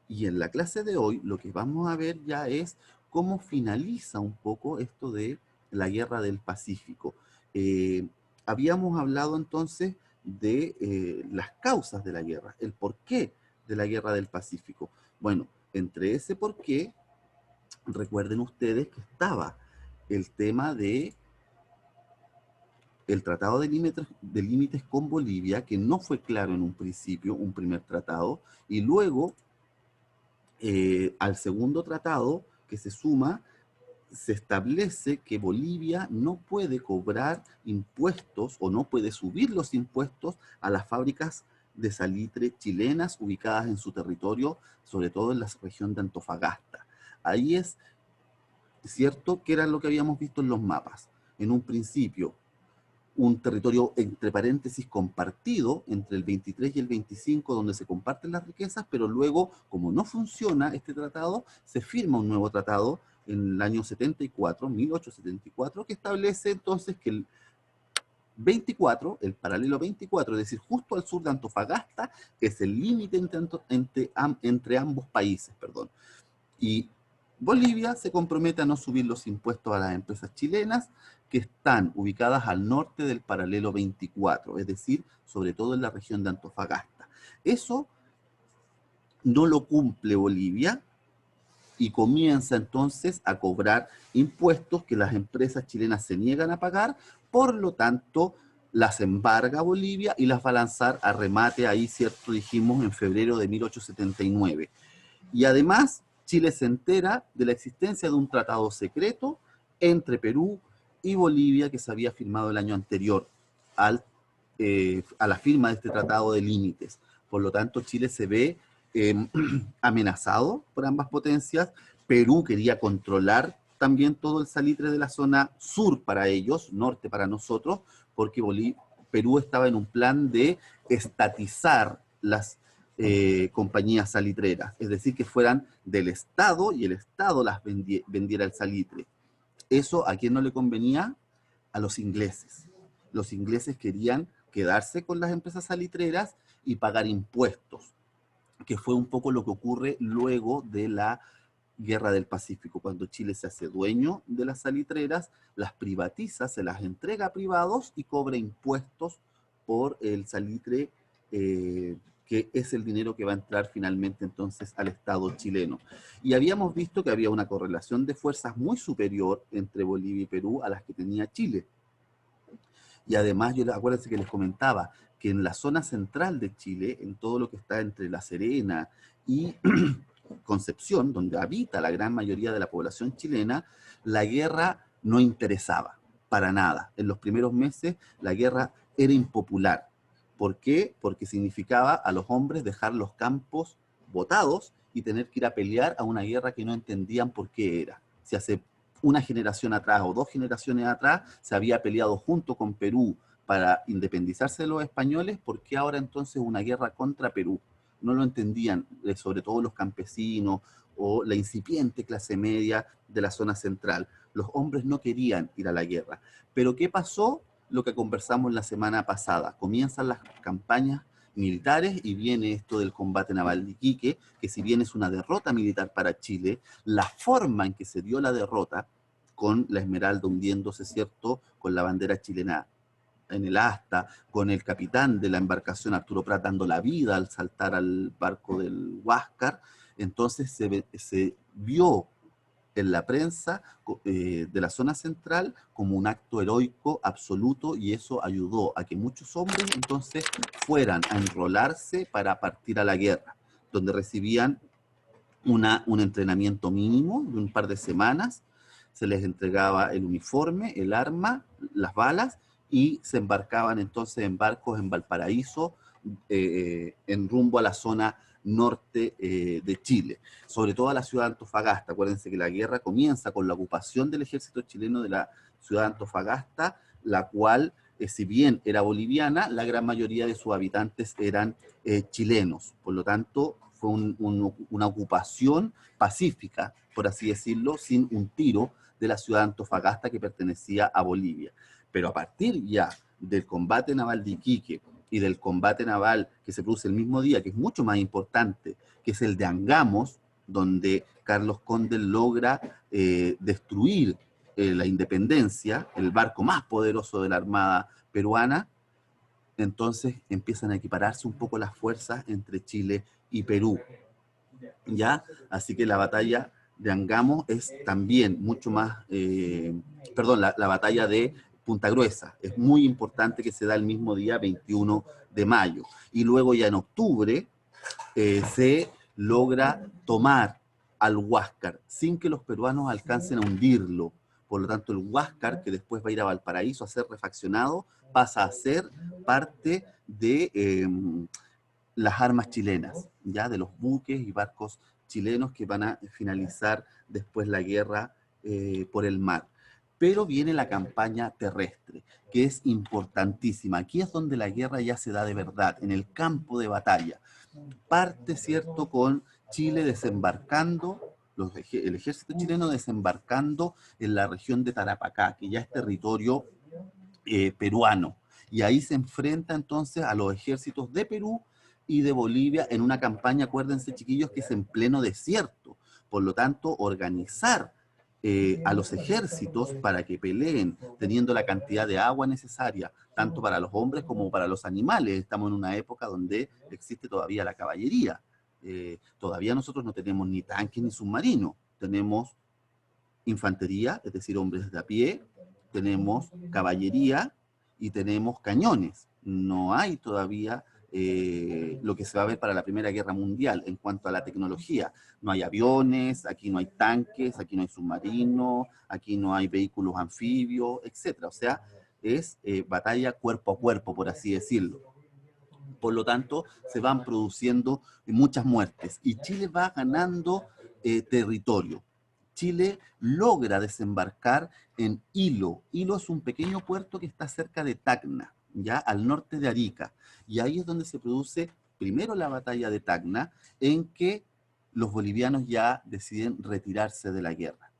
Y en la clase de hoy lo que vamos a ver ya es cómo finaliza un poco esto de la Guerra del Pacífico. Eh, Habíamos hablado entonces de las causas de la guerra, el porqué de la Guerra del Pacífico. Bueno, entre ese porqué, recuerden ustedes que estaba el tema de el tratado de límites con Bolivia, que no fue claro en un principio, un primer tratado, y luego al segundo tratado que se suma, se establece que Bolivia no puede cobrar impuestos o no puede subir los impuestos a las fábricas de salitre chilenas ubicadas en su territorio, sobre todo en la región de Antofagasta. Ahí es cierto que era lo que habíamos visto en los mapas. En un principio, un territorio, entre paréntesis, compartido entre el 23 y el 25, donde se comparten las riquezas, pero luego, como no funciona este tratado, se firma un nuevo tratado en el año 74, 1874, que establece entonces que el 24, el paralelo 24, es decir, justo al sur de Antofagasta, es el límite entre ambos países, perdón. Y Bolivia se compromete a no subir los impuestos a las empresas chilenas que están ubicadas al norte del paralelo 24, es decir, sobre todo en la región de Antofagasta. Eso no lo cumple Bolivia y comienza entonces a cobrar impuestos que las empresas chilenas se niegan a pagar, por lo tanto las embarga Bolivia y las va a lanzar a remate ahí, cierto, dijimos, en febrero de 1879. Y además, Chile se entera de la existencia de un tratado secreto entre Perú y Bolivia que se había firmado el año anterior a la firma de este tratado de límites. Por lo tanto, Chile se ve amenazado por ambas potencias. Perú quería controlar también todo el salitre de la zona sur para ellos, norte para nosotros, porque Perú estaba en un plan de estatizar las compañías salitreras, es decir, que fueran del Estado y el Estado las vendiera el salitre. Eso a quién no le convenía, a los ingleses. Los ingleses querían quedarse con las empresas salitreras y pagar impuestos, que fue un poco lo que ocurre luego de la Guerra del Pacífico, cuando Chile se hace dueño de las salitreras, las privatiza, se las entrega a privados y cobra impuestos por el salitre, que es el dinero que va a entrar finalmente entonces al Estado chileno. Y habíamos visto que había una correlación de fuerzas muy superior entre Bolivia y Perú a las que tenía Chile. Y además, acuérdense que les comentaba que en la zona central de Chile, en todo lo que está entre La Serena y Concepción, donde habita la gran mayoría de la población chilena, la guerra no interesaba para nada. En los primeros meses la guerra era impopular. ¿Por qué? Porque significaba a los hombres dejar los campos botados y tener que ir a pelear a una guerra que no entendían por qué era. Si hace una generación atrás o dos generaciones atrás se había peleado junto con Perú para independizarse de los españoles, ¿por qué ahora entonces una guerra contra Perú? No lo entendían, sobre todo los campesinos o la incipiente clase media de la zona central. Los hombres no querían ir a la guerra. Pero ¿qué pasó? Lo que conversamos la semana pasada. Comienzan las campañas militares y viene esto del combate naval de Iquique, que si bien es una derrota militar para Chile, la forma en que se dio la derrota, con la Esmeralda hundiéndose, ¿cierto?, con la bandera chilena en el asta, con el capitán de la embarcación Arturo Prat dando la vida al saltar al barco del Huáscar, entonces se vio en la prensa de la zona central como un acto heroico absoluto y eso ayudó a que muchos hombres entonces fueran a enrolarse para partir a la guerra, donde recibían un entrenamiento mínimo de un par de semanas, se les entregaba el uniforme, el arma, las balas y se embarcaban entonces en barcos en Valparaíso en rumbo a la zona norte de Chile, sobre todo a la ciudad de Antofagasta. Acuérdense que la guerra comienza con la ocupación del ejército chileno de la ciudad de Antofagasta, la cual, si bien era boliviana, la gran mayoría de sus habitantes eran chilenos. Por lo tanto, fue una ocupación pacífica, por así decirlo, sin un tiro de la ciudad de Antofagasta que pertenecía a Bolivia. Pero a partir ya del combate naval de Iquique y del combate naval que se produce el mismo día, que es mucho más importante, que es el de Angamos, donde Carlos Conde logra destruir la Independencia, el barco más poderoso de la Armada peruana. Entonces empiezan a equipararse un poco las fuerzas entre Chile y Perú, ¿ya? Así que la batalla de Angamos es también mucho más, perdón, la batalla de Punta Gruesa es muy importante, que se da el mismo día 21 de mayo. Y luego ya en octubre se logra tomar al Huáscar sin que los peruanos alcancen a hundirlo. Por lo tanto, el Huáscar, que después va a ir a Valparaíso a ser refaccionado, pasa a ser parte de las armas chilenas, ya de los buques y barcos chilenos que van a finalizar después la guerra por el mar. Pero viene la campaña terrestre, que es importantísima. Aquí es donde la guerra ya se da de verdad, en el campo de batalla. Parte, ¿cierto?, con Chile desembarcando, el ejército chileno desembarcando en la región de Tarapacá, que ya es territorio peruano. Y ahí se enfrenta entonces a los ejércitos de Perú y de Bolivia en una campaña, acuérdense chiquillos, que es en pleno desierto. Por lo tanto, organizar a los ejércitos para que peleen teniendo la cantidad de agua necesaria, tanto para los hombres como para los animales. Estamos en una época donde existe todavía la caballería. Todavía nosotros no tenemos ni tanques ni submarinos, tenemos infantería, es decir, hombres de a pie, tenemos caballería y tenemos cañones. No hay todavía lo que se va a ver para la Primera Guerra Mundial en cuanto a la tecnología. No hay aviones, aquí no hay tanques, aquí no hay submarinos, aquí no hay vehículos anfibios, etc. O sea, es batalla cuerpo a cuerpo, por así decirlo. Por lo tanto, se van produciendo muchas muertes y Chile va ganando territorio. Chile logra desembarcar en Hilo. Hilo es un pequeño puerto que está cerca de Tacna, ya al norte de Arica. Y ahí es donde se produce primero la batalla de Tacna, en que los bolivianos ya deciden retirarse de la guerra.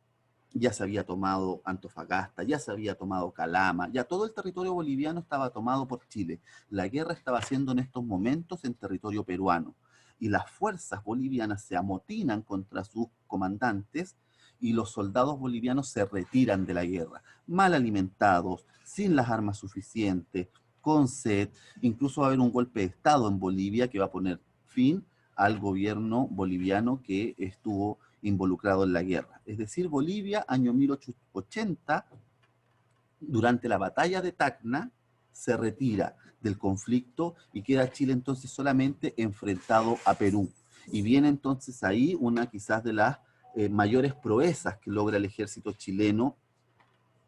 Ya se había tomado Antofagasta, ya se había tomado Calama, ya todo el territorio boliviano estaba tomado por Chile. La guerra estaba siendo en estos momentos en territorio peruano. Y las fuerzas bolivianas se amotinan contra sus comandantes y los soldados bolivianos se retiran de la guerra, mal alimentados, sin las armas suficientes, con sed. Incluso va a haber un golpe de Estado en Bolivia que va a poner fin al gobierno boliviano que estuvo involucrado en la guerra. Es decir, Bolivia, año 1880, durante la batalla de Tacna, se retira del conflicto y queda Chile entonces solamente enfrentado a Perú. Y viene entonces ahí una quizás de las mayores proezas que logra el ejército chileno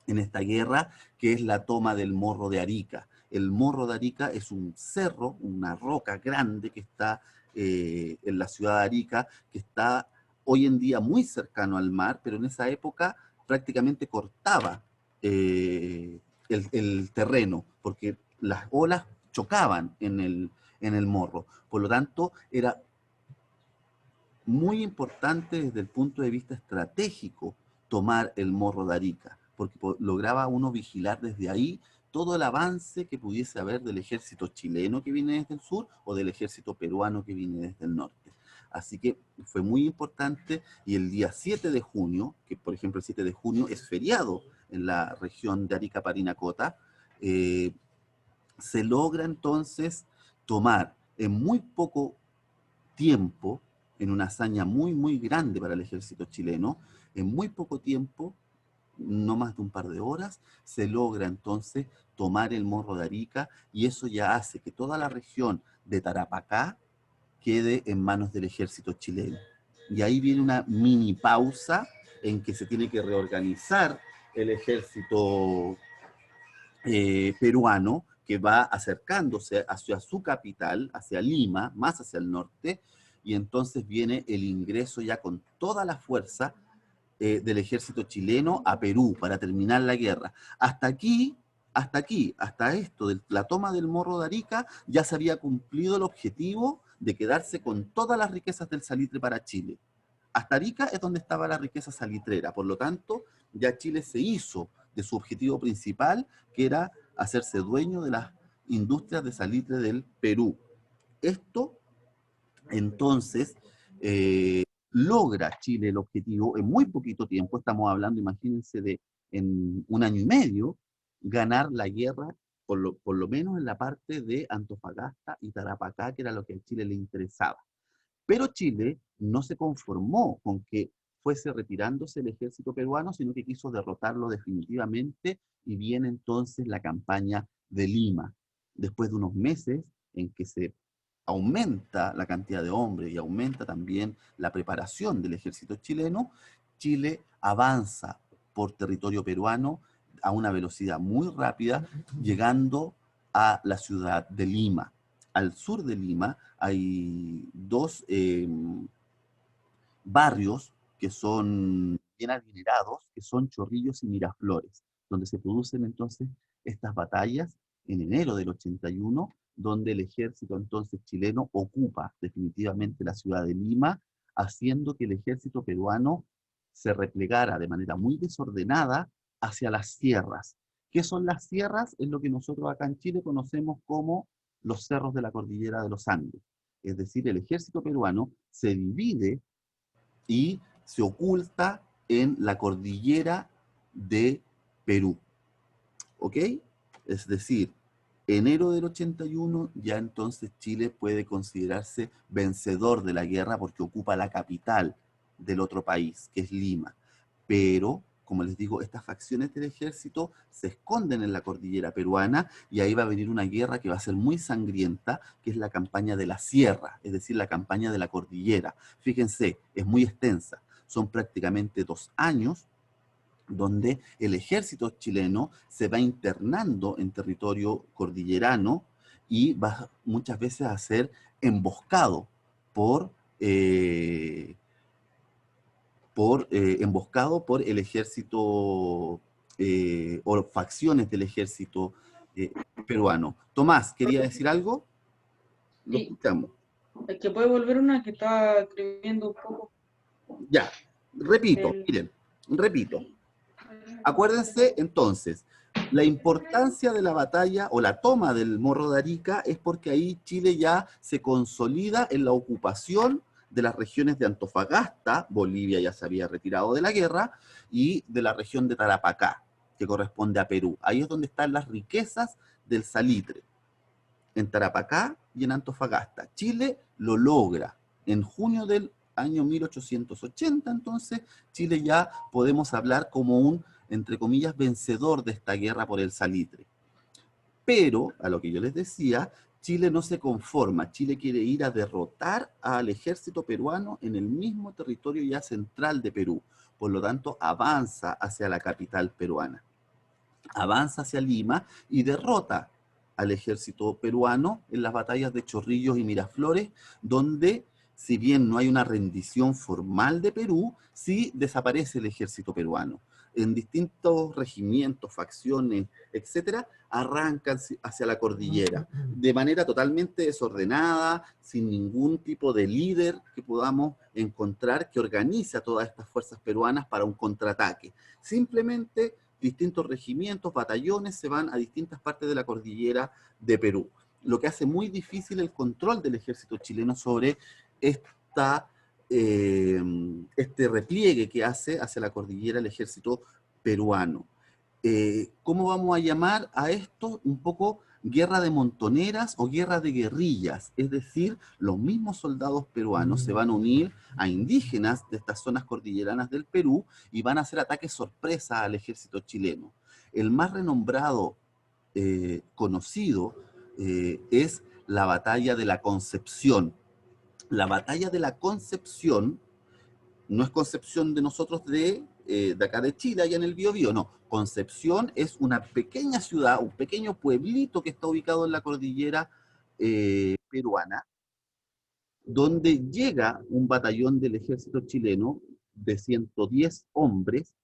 en esta guerra, que es la toma del Morro de Arica. El Morro de Arica es un cerro, una roca grande que está en la ciudad de Arica, que está hoy en día muy cercano al mar, pero en esa época prácticamente cortaba el terreno, porque las olas chocaban en el morro. Por lo tanto, era muy importante desde el punto de vista estratégico tomar el Morro de Arica, porque lograba uno vigilar desde ahí todo el avance que pudiese haber del ejército chileno que viene desde el sur o del ejército peruano que viene desde el norte. Así que fue muy importante y el día 7 de junio, que por ejemplo el 7 de junio es feriado en la región de Arica Parinacota, se logra entonces tomar en muy poco tiempo, en una hazaña muy, muy grande para el ejército chileno, en muy poco tiempo, no más de un par de horas, se logra entonces tomar el Morro de Arica y eso ya hace que toda la región de Tarapacá quede en manos del ejército chileno. Y ahí viene una mini pausa en que se tiene que reorganizar el ejército peruano, que va acercándose hacia su capital, hacia Lima, más hacia el norte, y entonces viene el ingreso ya con toda la fuerza del ejército chileno a Perú para terminar la guerra. Hasta esto, de la toma del Morro de Arica, ya se había cumplido el objetivo de quedarse con todas las riquezas del salitre para Chile. Hasta Arica es donde estaba la riqueza salitrera, por lo tanto, ya Chile se hizo de su objetivo principal, que era hacerse dueño de las industrias de salitre del Perú. Esto, entonces, logra Chile el objetivo en muy poquito tiempo, estamos hablando, imagínense, de en un año y medio, ganar la guerra, por lo menos en la parte de Antofagasta y Tarapacá, que era lo que a Chile le interesaba. Pero Chile no se conformó con que fuese retirándose el ejército peruano, sino que quiso derrotarlo definitivamente, y viene entonces la campaña de Lima. Después de unos meses en que se aumenta la cantidad de hombres y aumenta también la preparación del ejército chileno, Chile avanza por territorio peruano a una velocidad muy rápida, llegando a la ciudad de Lima. Al sur de Lima hay dos barrios que son bien adinerados, que son Chorrillos y Miraflores, donde se producen entonces estas batallas en enero del 81, donde el ejército entonces chileno ocupa definitivamente la ciudad de Lima, haciendo que el ejército peruano se replegara de manera muy desordenada hacia las sierras. ¿Qué son las sierras? Es lo que nosotros acá en Chile conocemos como los cerros de la cordillera de los Andes. Es decir, el ejército peruano se divide y se oculta en la cordillera de Perú. ¿Ok? Es decir, enero del 81 ya entonces Chile puede considerarse vencedor de la guerra porque ocupa la capital del otro país, que es Lima. Pero, como les digo, estas facciones del ejército se esconden en la cordillera peruana, y ahí va a venir una guerra que va a ser muy sangrienta, que es la campaña de la sierra, es decir, la campaña de la cordillera. Fíjense, es muy extensa, son prácticamente 2 años donde el ejército chileno se va internando en territorio cordillerano y va muchas veces a ser emboscado por, eh, emboscado por el ejército o facciones del ejército eh, peruano. Tomás, ¿quería decir algo? Lo Sí, escuchamos. es que puede volver una que está escribiendo un poco Ya, repito, del... miren, repito. Acuérdense entonces, la importancia de la batalla o la toma del Morro de Arica es porque ahí Chile ya se consolida en la ocupación de las regiones de Antofagasta, Bolivia ya se había retirado de la guerra, y de la región de Tarapacá, que corresponde a Perú. Ahí es donde están las riquezas del salitre, en Tarapacá y en Antofagasta. Chile lo logra en junio del año 1880, entonces Chile ya podemos hablar como un, entre comillas, vencedor de esta guerra por el salitre. Pero, a lo que yo les decía, Chile no se conforma, Chile quiere ir a derrotar al ejército peruano en el mismo territorio ya central de Perú, por lo tanto avanza hacia la capital peruana, avanza hacia Lima y derrota al ejército peruano en las batallas de Chorrillos y Miraflores, donde, si bien no hay una rendición formal de Perú, sí desaparece el ejército peruano. En distintos regimientos, facciones, etcétera, arrancan hacia la cordillera de manera totalmente desordenada, sin ningún tipo de líder que podamos encontrar que organice a todas estas fuerzas peruanas para un contraataque. Simplemente distintos regimientos, batallones se van a distintas partes de la cordillera de Perú, lo que hace muy difícil el control del ejército chileno sobre esta, este repliegue que hace hacia la cordillera el ejército peruano. ¿Cómo vamos a llamar a esto? Un poco guerra de montoneras o guerra de guerrillas, es decir, los mismos soldados peruanos se van a unir a indígenas de estas zonas cordilleranas del Perú y van a hacer ataques sorpresa al ejército chileno. El más renombrado, conocido, es la batalla de la Concepción. La batalla de la Concepción no es Concepción de nosotros de acá de Chile, allá en el Biobío, no. Concepción es una pequeña ciudad, un pequeño pueblito que está ubicado en la cordillera peruana, donde llega un batallón del ejército chileno de 110 hombres,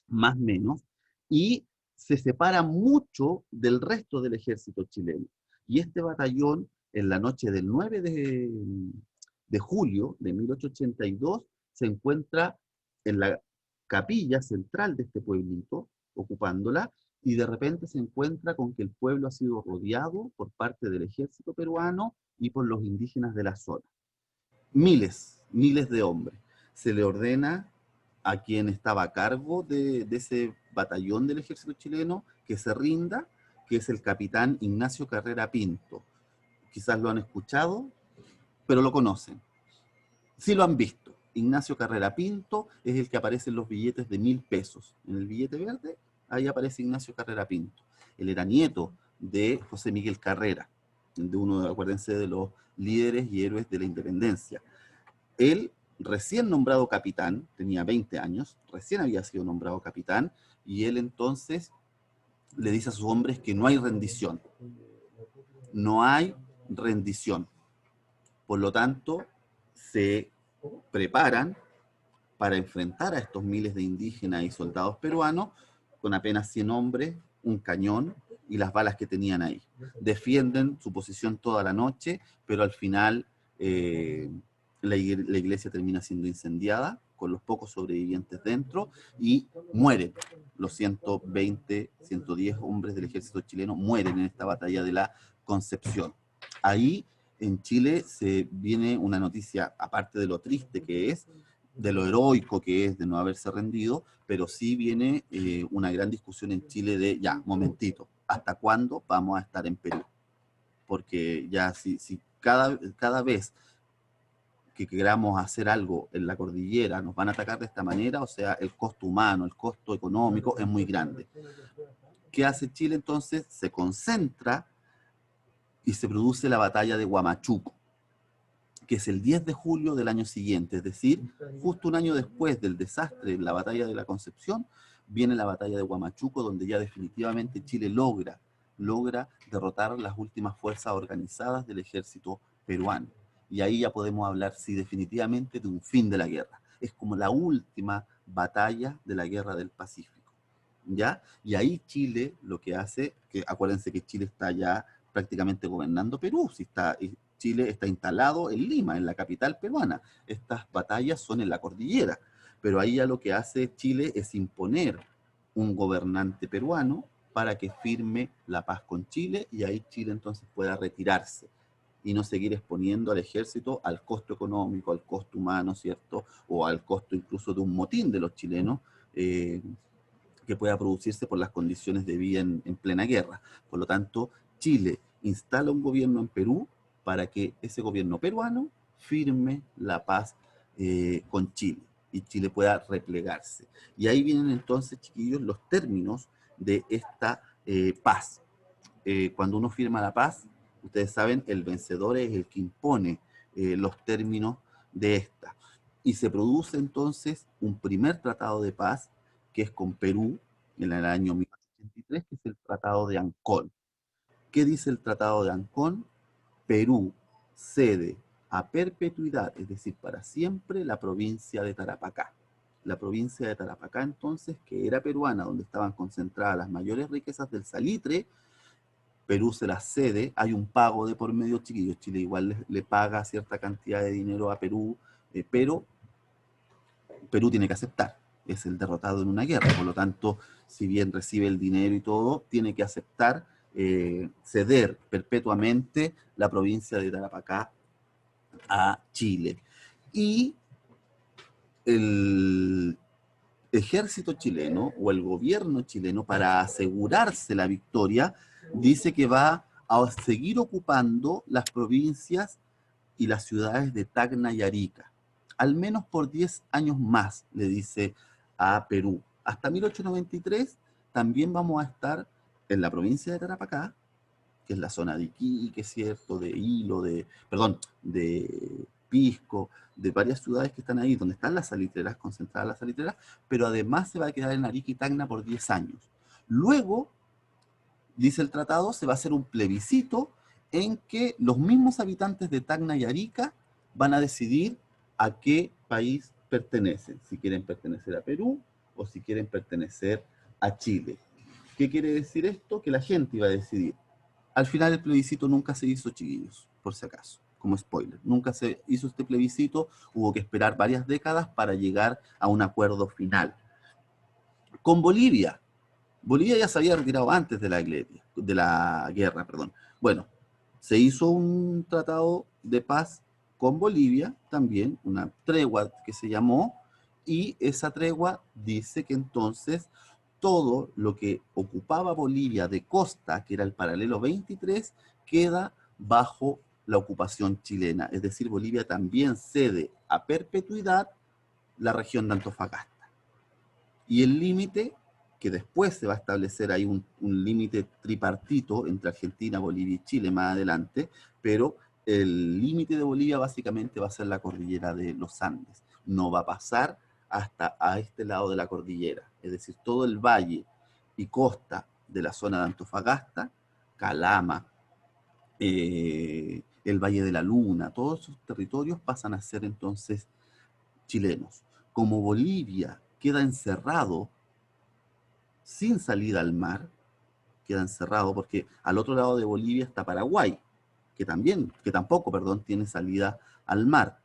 más o menos, y se separa mucho del resto del ejército chileno. Y este batallón, en la noche del 9 de julio de 1882, se encuentra en la capilla central de este pueblito, ocupándola, y de repente se encuentra con que el pueblo ha sido rodeado por parte del ejército peruano y por los indígenas de la zona. Miles de hombres. Se le ordena a quien estaba a cargo de ese batallón del ejército chileno que se rinda, que es el capitán Ignacio Carrera Pinto. Quizás lo han escuchado, pero lo conocen. Sí lo han visto. Ignacio Carrera Pinto es el que aparece en los billetes de 1.000 pesos. En el billete verde, ahí aparece Ignacio Carrera Pinto. Él era nieto de José Miguel Carrera, de uno, acuérdense, de los líderes y héroes de la independencia. Él, recién nombrado capitán, tenía 20 años, recién había sido nombrado capitán, y él entonces le dice a sus hombres que no hay rendición. No hay rendición. Por lo tanto, se preparan para enfrentar a estos miles de indígenas y soldados peruanos con apenas 100 hombres, un cañón y las balas que tenían ahí. Defienden su posición toda la noche, pero al final la iglesia termina siendo incendiada con los pocos sobrevivientes dentro y mueren. Los 120, 110 hombres del ejército chileno mueren en esta batalla de la Concepción. Ahí en Chile se viene una noticia, aparte de lo triste que es, de lo heroico que es de no haberse rendido, pero sí viene una gran discusión en Chile de, ya, momentito, ¿hasta cuándo vamos a estar en Perú? Porque ya si cada vez que queramos hacer algo en la cordillera nos van a atacar de esta manera, o sea, el costo humano, el costo económico es muy grande. ¿Qué hace Chile entonces? Se concentra y se produce la batalla de Huamachuco, que es el 10 de julio del año siguiente, es decir, justo un año después del desastre en la batalla de la Concepción, viene la batalla de Huamachuco, donde ya definitivamente Chile logra derrotar las últimas fuerzas organizadas del ejército peruano. Y ahí ya podemos hablar, sí, definitivamente de un fin de la guerra. Es como la última batalla de la Guerra del Pacífico, ¿ya? Y ahí Chile lo que hace, que acuérdense que Chile está ya prácticamente gobernando Perú, si está, Chile está instalado en Lima, en la capital peruana. Estas batallas son en la cordillera, pero ahí ya lo que hace Chile es imponer un gobernante peruano para que firme la paz con Chile y ahí Chile entonces pueda retirarse y no seguir exponiendo al ejército al costo económico, al costo humano, ¿cierto? O al costo incluso de un motín de los chilenos, que pueda producirse por las condiciones de vida en plena guerra. Por lo tanto, Chile instala un gobierno en Perú para que ese gobierno peruano firme la paz con Chile y Chile pueda replegarse. Y ahí vienen entonces, chiquillos, los términos de esta paz. Cuando uno firma la paz, ustedes saben, el vencedor es el que impone los términos de esta. Y se produce entonces un primer tratado de paz que es con Perú en el año 1883, que es el Tratado de Ancón. ¿Qué dice el Tratado de Ancón? Perú cede a perpetuidad, es decir, para siempre, la provincia de Tarapacá. La provincia de Tarapacá, entonces, que era peruana, donde estaban concentradas las mayores riquezas del salitre, Perú se las cede, hay un pago de por medio, chiquillos, Chile igual le paga cierta cantidad de dinero a Perú, pero Perú tiene que aceptar, es el derrotado en una guerra, por lo tanto, si bien recibe el dinero y todo, tiene que aceptar ceder perpetuamente la provincia de Tarapacá a Chile. Y el ejército chileno o el gobierno chileno, para asegurarse la victoria, dice que va a seguir ocupando las provincias y las ciudades de Tacna y Arica, al menos por 10 años más, le dice a Perú. Hasta 1893 también vamos a estar en la provincia de Tarapacá, que es la zona de Iquique, ¿cierto? De Hilo, de Pisco, de varias ciudades que están ahí, donde están las salitreras, concentradas las salitreras, pero además se va a quedar en Arica y Tacna por 10 años. Luego, dice el tratado, se va a hacer un plebiscito en que los mismos habitantes de Tacna y Arica van a decidir a qué país pertenecen, si quieren pertenecer a Perú o si quieren pertenecer a Chile. ¿Qué quiere decir esto? Que la gente iba a decidir. Al final el plebiscito nunca se hizo, chiquillos, por si acaso, como spoiler. Nunca se hizo este plebiscito, hubo que esperar varias décadas para llegar a un acuerdo final. Con Bolivia, Bolivia ya se había retirado antes de la guerra, perdón. Bueno, se hizo un tratado de paz con Bolivia, también una tregua que se llamó, y esa tregua dice que entonces todo lo que ocupaba Bolivia de costa, que era el paralelo 23, queda bajo la ocupación chilena. Es decir, Bolivia también cede a perpetuidad la región de Antofagasta. Y el límite, que después se va a establecer ahí un límite tripartito entre Argentina, Bolivia y Chile más adelante, pero el límite de Bolivia básicamente va a ser la cordillera de los Andes. No va a pasar hasta a este lado de la cordillera. Es decir, todo el valle y costa de la zona de Antofagasta, Calama, el Valle de la Luna, todos esos territorios pasan a ser entonces chilenos. Como Bolivia queda encerrado sin salida al mar, queda encerrado porque al otro lado de Bolivia está Paraguay, que tampoco, perdón, tiene salida al mar.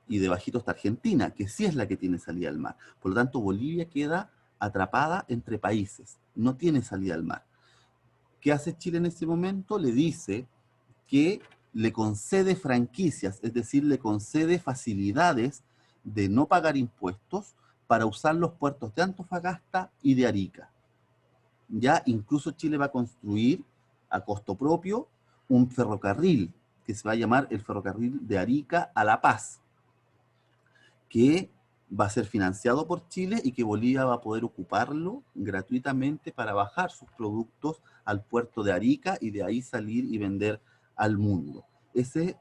Y debajito está Argentina, que sí es la que tiene salida al mar. Por lo tanto, Bolivia queda atrapada entre países, no tiene salida al mar. ¿Qué hace Chile en ese momento? Le dice que le concede franquicias, es decir, le concede facilidades de no pagar impuestos para usar los puertos de Antofagasta y de Arica. Ya incluso Chile va a construir a costo propio un ferrocarril que se va a llamar el ferrocarril de Arica a La Paz, que va a ser financiado por Chile y que Bolivia va a poder ocuparlo gratuitamente para bajar sus productos al puerto de Arica y de ahí salir y vender al mundo. Esa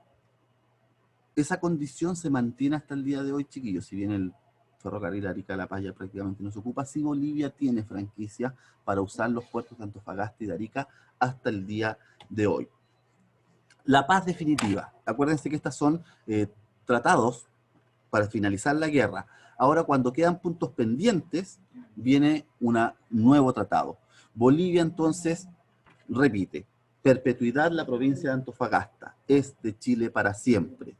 condición se mantiene hasta el día de hoy, chiquillos. Si bien el ferrocarril Arica-La Paz ya prácticamente no se ocupa, sí Bolivia tiene franquicia para usar los puertos de Antofagasta y de Arica hasta el día de hoy. La paz definitiva. Acuérdense que estas son tratados para finalizar la guerra. Ahora, cuando quedan puntos pendientes, viene un nuevo tratado. Bolivia, entonces, repite, perpetuidad la provincia de Antofagasta, es de Chile para siempre.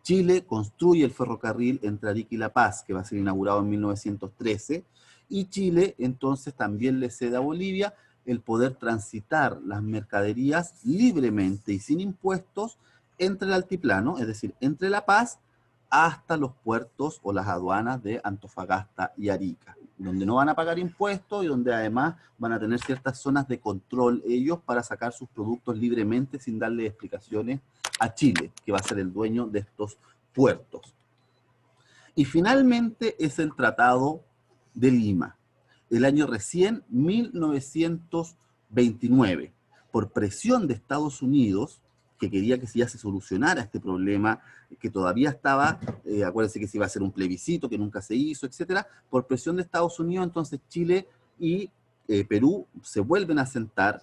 Chile construye el ferrocarril entre Arica y La Paz, que va a ser inaugurado en 1913, y Chile entonces también le cede a Bolivia el poder transitar las mercaderías libremente y sin impuestos entre el altiplano, es decir, entre La Paz hasta los puertos o las aduanas de Antofagasta y Arica, donde no van a pagar impuestos y donde además van a tener ciertas zonas de control ellos para sacar sus productos libremente sin darle explicaciones a Chile, que va a ser el dueño de estos puertos. Y finalmente es el Tratado de Lima, el año recién 1929, por presión de Estados Unidos, que quería que ya se solucionara este problema, que todavía estaba, acuérdense que se iba a hacer un plebiscito, que nunca se hizo, etcétera, por presión de Estados Unidos, entonces Chile y Perú se vuelven a sentar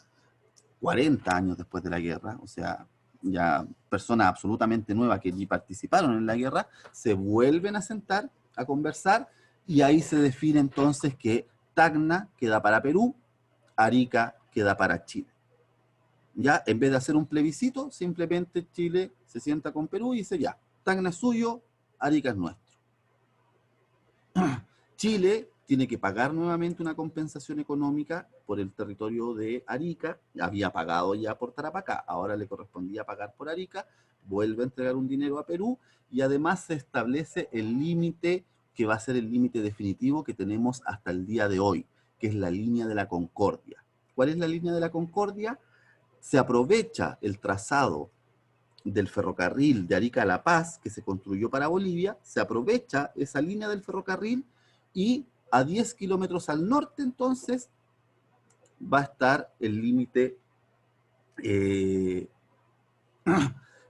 40 años después de la guerra, o sea, ya personas absolutamente nuevas que ni participaron en la guerra, se vuelven a sentar a conversar y ahí se define entonces que Tacna queda para Perú, Arica queda para Chile. Ya, en vez de hacer un plebiscito, simplemente Chile se sienta con Perú y dice ya, Tacna es suyo, Arica es nuestro. Chile tiene que pagar nuevamente una compensación económica por el territorio de Arica, había pagado ya por Tarapacá, ahora le correspondía pagar por Arica, vuelve a entregar un dinero a Perú y además se establece el límite que va a ser el límite definitivo que tenemos hasta el día de hoy, que es la línea de la Concordia. ¿Cuál es la línea de la Concordia? Se aprovecha el trazado del ferrocarril de Arica a La Paz, que se construyó para Bolivia, se aprovecha esa línea del ferrocarril y a 10 kilómetros al norte entonces va a estar eh,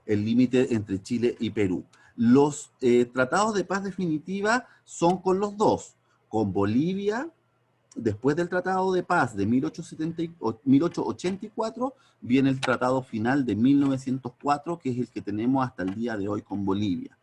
el límite entre Chile y Perú. Los tratados de paz definitiva son con los dos, con Bolivia. Después del Tratado de Paz de 1884, viene el Tratado Final de 1904, que es el que tenemos hasta el día de hoy con Bolivia,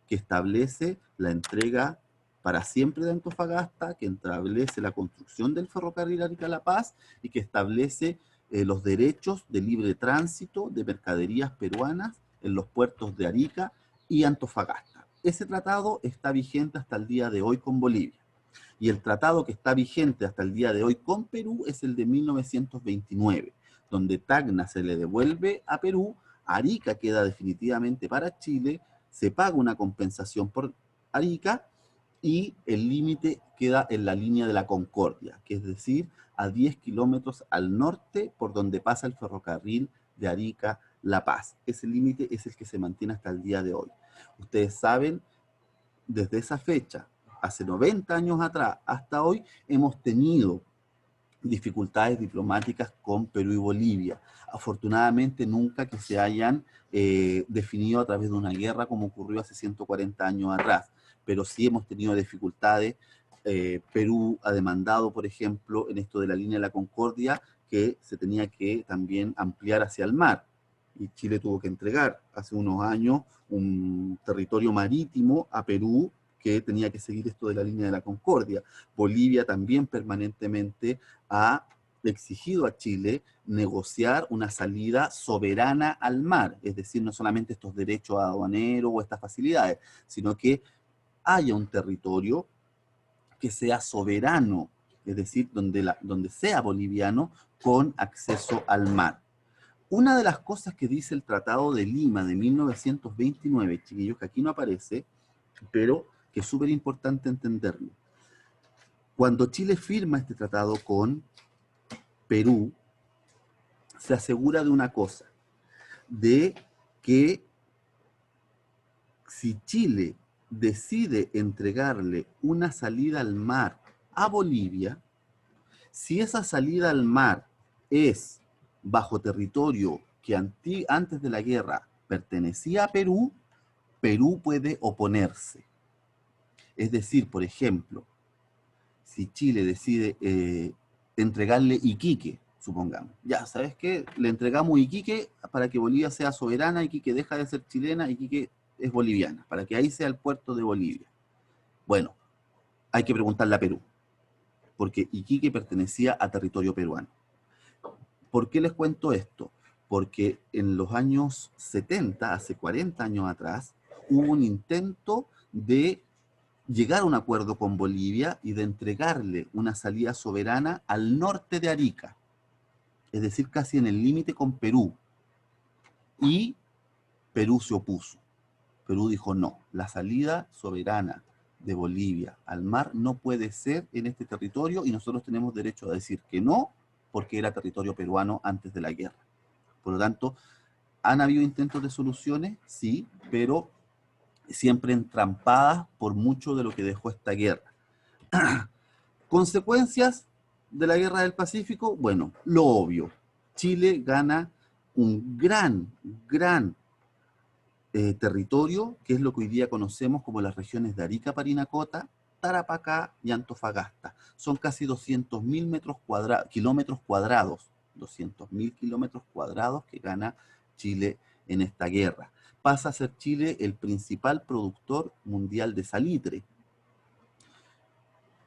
que establece la entrega para siempre de Antofagasta, que establece la construcción del ferrocarril Arica-La Paz y que establece los derechos de libre tránsito de mercaderías peruanas en los puertos de Arica y Antofagasta. Ese tratado está vigente hasta el día de hoy con Bolivia. Y el tratado que está vigente hasta el día de hoy con Perú es el de 1929, donde Tacna se le devuelve a Perú, Arica queda definitivamente para Chile, se paga una compensación por Arica y el límite queda en la línea de la Concordia, que es decir, a 10 kilómetros al norte por donde pasa el ferrocarril de Arica-La Paz. Ese límite es el que se mantiene hasta el día de hoy. Ustedes saben, desde esa fecha, hace 90 años atrás, hasta hoy, hemos tenido dificultades diplomáticas con Perú y Bolivia. Afortunadamente nunca que se hayan definido a través de una guerra como ocurrió hace 140 años atrás, pero sí hemos tenido dificultades. Perú ha demandado, por ejemplo, en esto de la línea de la Concordia, que se tenía que también ampliar hacia el mar. Y Chile tuvo que entregar hace unos años un territorio marítimo a Perú que tenía que seguir esto de la línea de la Concordia. Bolivia también permanentemente ha exigido a Chile negociar una salida soberana al mar, es decir, no solamente estos derechos aduaneros o estas facilidades, sino que haya un territorio que sea soberano, es decir, donde sea boliviano con acceso al mar. Una de las cosas que dice el Tratado de Lima de 1929, chiquillos, que aquí no aparece, pero que es súper importante entenderlo. Cuando Chile firma este tratado con Perú, se asegura de una cosa, de que si Chile decide entregarle una salida al mar a Bolivia, si esa salida al mar es bajo territorio que antes de la guerra pertenecía a Perú, Perú puede oponerse. Es decir, por ejemplo, si Chile decide entregarle Iquique, supongamos. Ya, ¿sabes qué? Le entregamos Iquique para que Bolivia sea soberana, Iquique deja de ser chilena, Iquique es boliviana, para que ahí sea el puerto de Bolivia. Bueno, hay que preguntarle a Perú, porque Iquique pertenecía a territorio peruano. ¿Por qué les cuento esto? Porque en los años 70, hace 40 años atrás, hubo un intento de llegar a un acuerdo con Bolivia y de entregarle una salida soberana al norte de Arica, es decir, casi en el límite con Perú. Y Perú se opuso. Perú dijo no, la salida soberana de Bolivia al mar no puede ser en este territorio y nosotros tenemos derecho a decir que no, porque era territorio peruano antes de la guerra. Por lo tanto, ¿han habido intentos de soluciones? Sí, pero siempre entrampadas por mucho de lo que dejó esta guerra. Consecuencias de la Guerra del Pacífico, bueno, lo obvio. Chile gana un gran territorio, que es lo que hoy día conocemos como las regiones de Arica, Parinacota, Tarapacá y Antofagasta. Son casi 200.000 kilómetros cuadrados, 200.000 kilómetros cuadrados que gana Chile en esta guerra. Pasa a ser Chile el principal productor mundial de salitre,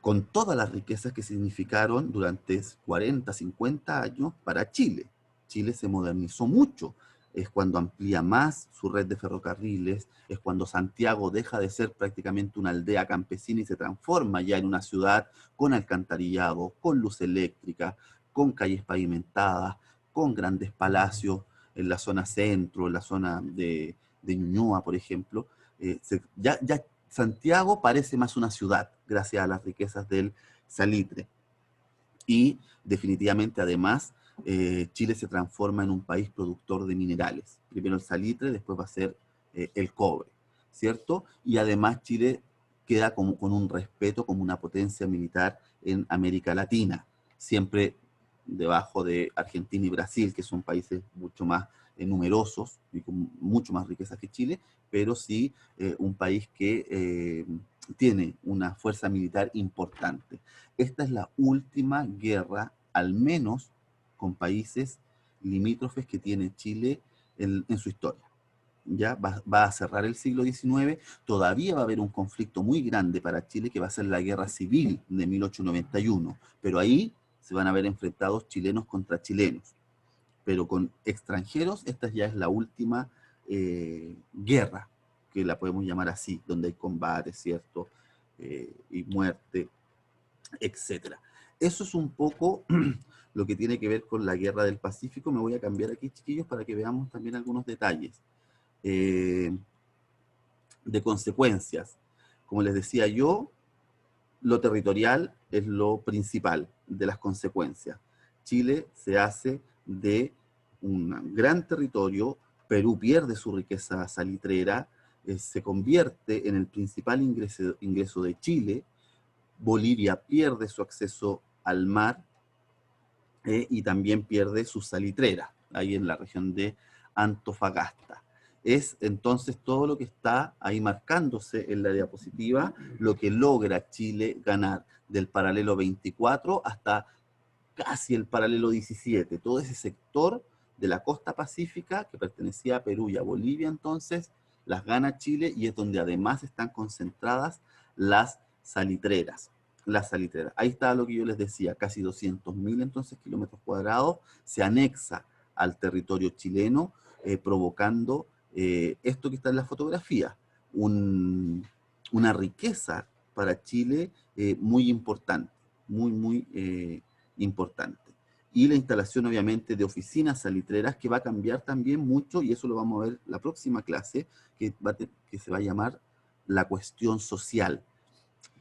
con todas las riquezas que significaron durante 40, 50 años para Chile. Chile se modernizó mucho, es cuando amplía más su red de ferrocarriles, es cuando Santiago deja de ser prácticamente una aldea campesina y se transforma ya en una ciudad con alcantarillado, con luz eléctrica, con calles pavimentadas, con grandes palacios en la zona centro, en la zona de Ñuñoa, por ejemplo. Ya Santiago parece más una ciudad, gracias a las riquezas del salitre. Y definitivamente, además, Chile se transforma en un país productor de minerales. Primero el salitre, después va a ser el cobre, ¿cierto? Y además Chile queda como, con un respeto como una potencia militar en América Latina, siempre debajo de Argentina y Brasil, que son países mucho más numerosos y con mucho más riquezas que Chile, pero sí un país que tiene una fuerza militar importante. Esta es la última guerra, al menos con países limítrofes que tiene Chile en su historia. Ya va a cerrar el siglo XIX, todavía va a haber un conflicto muy grande para Chile que va a ser la Guerra Civil de 1891, pero ahí se van a ver enfrentados chilenos contra chilenos. Pero con extranjeros, esta ya es la última guerra, que la podemos llamar así, donde hay combate, ¿cierto? Y muerte. etcétera. Eso es un poco lo que tiene que ver con la guerra del Pacífico. Me voy a cambiar aquí, chiquillos, para que veamos también algunos detalles eh, de consecuencias. Como les decía yo, lo territorial es lo principal de las consecuencias. Chile se hace de un gran territorio, Perú pierde su riqueza salitrera, se convierte en el principal ingreso de Chile, Bolivia pierde su acceso al mar y también pierde su salitrera, ahí en la región de Antofagasta. Es entonces todo lo que está ahí marcándose en la diapositiva, lo que logra Chile ganar del paralelo 24 hasta casi el paralelo 17. Todo ese sector de la costa pacífica que pertenecía a Perú y a Bolivia entonces, las gana Chile y es donde además están concentradas las salitreras. Las salitreras. Ahí está lo que yo les decía, casi 200.000 entonces kilómetros cuadrados, se anexa al territorio chileno, provocando esto que está en la fotografía, una riqueza para Chile muy importante, muy importante. Y la instalación obviamente de oficinas salitreras que va a cambiar también mucho, y eso lo vamos a ver la próxima clase, que se va a llamar la cuestión social.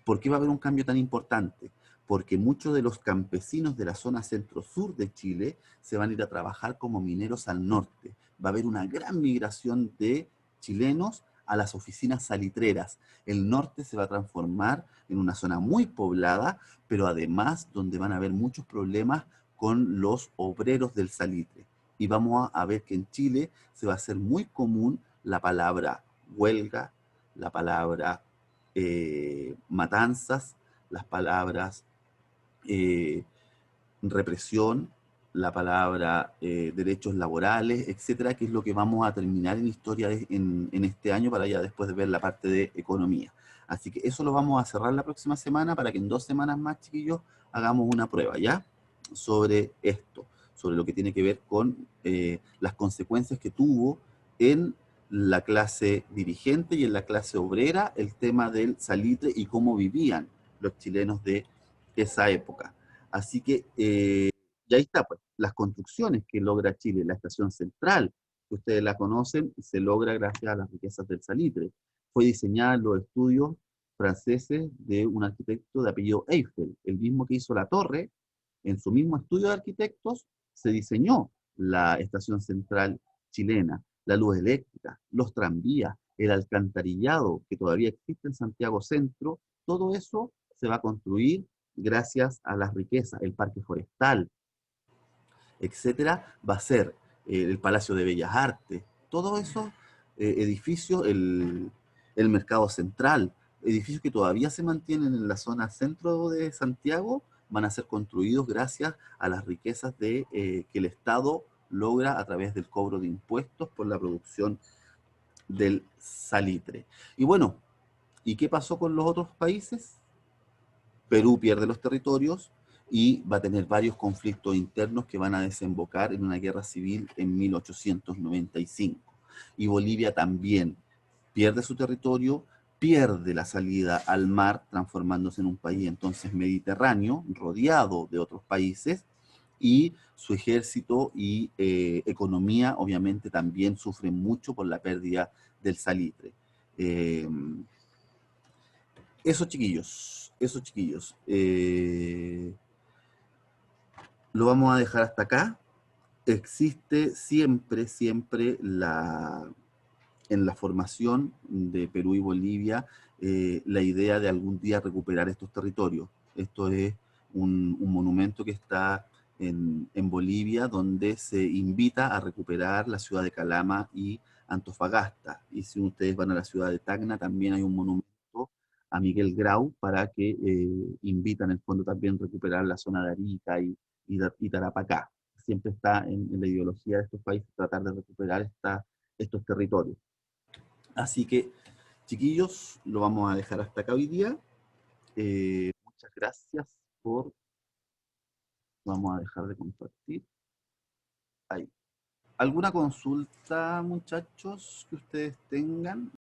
¿Por qué va a haber un cambio tan importante? Porque muchos de los campesinos de la zona centro-sur de Chile se van a ir a trabajar como mineros al norte. Va a haber una gran migración de chilenos a las oficinas salitreras. El norte se va a transformar en una zona muy poblada, pero además donde van a haber muchos problemas con los obreros del salitre. Y vamos a ver que en Chile se va a hacer muy común la palabra huelga, la palabra matanzas, las palabras eh, represión, la palabra derechos laborales, etcétera, que es lo que vamos a terminar en historia en este año para ya después de ver la parte de economía. Así que eso lo vamos a cerrar la próxima semana para que en 2 semanas más, chiquillos, hagamos una prueba, ¿ya? Sobre esto, sobre lo que tiene que ver con las consecuencias que tuvo en la clase dirigente y en la clase obrera el tema del salitre y cómo vivían los chilenos de esa época. Así que, y ahí está, pues, las construcciones que logra Chile, la estación central, que ustedes la conocen, se logra gracias a las riquezas del salitre. Fue diseñada en los estudios franceses de un arquitecto de apellido Eiffel, el mismo que hizo la torre, en su mismo estudio de arquitectos se diseñó la estación central chilena, la luz eléctrica, los tranvías, el alcantarillado que todavía existe en Santiago Centro, todo eso se va a construir gracias a las riquezas, el parque forestal, etcétera, va a ser el Palacio de Bellas Artes, todos esos edificios, el Mercado Central, edificios que todavía se mantienen en la zona centro de Santiago, van a ser construidos gracias a las riquezas que el Estado logra a través del cobro de impuestos por la producción del salitre. Y bueno, ¿y qué pasó con los otros países? Perú pierde los territorios y va a tener varios conflictos internos que van a desembocar en una guerra civil en 1895. Y Bolivia también pierde su territorio, pierde la salida al mar, transformándose en un país entonces mediterráneo, rodeado de otros países, y su ejército y economía obviamente también sufren mucho por la pérdida del salitre. Eh, eso chiquillos. Lo vamos a dejar hasta acá. Existe siempre en la formación de Perú y Bolivia la idea de algún día recuperar estos territorios. Esto es un monumento que está en Bolivia donde se invita a recuperar la ciudad de Calama y Antofagasta. Y si ustedes van a la ciudad de Tacna, también hay un monumento a Miguel Grau para que invitan en el fondo también recuperar la zona de Arica y Tarapacá. Siempre está en la ideología de estos países tratar de recuperar estos territorios. Así que, chiquillos, lo vamos a dejar hasta acá hoy día. Muchas gracias por... Vamos a dejar de compartir. Ahí. ¿Alguna consulta, muchachos, que ustedes tengan?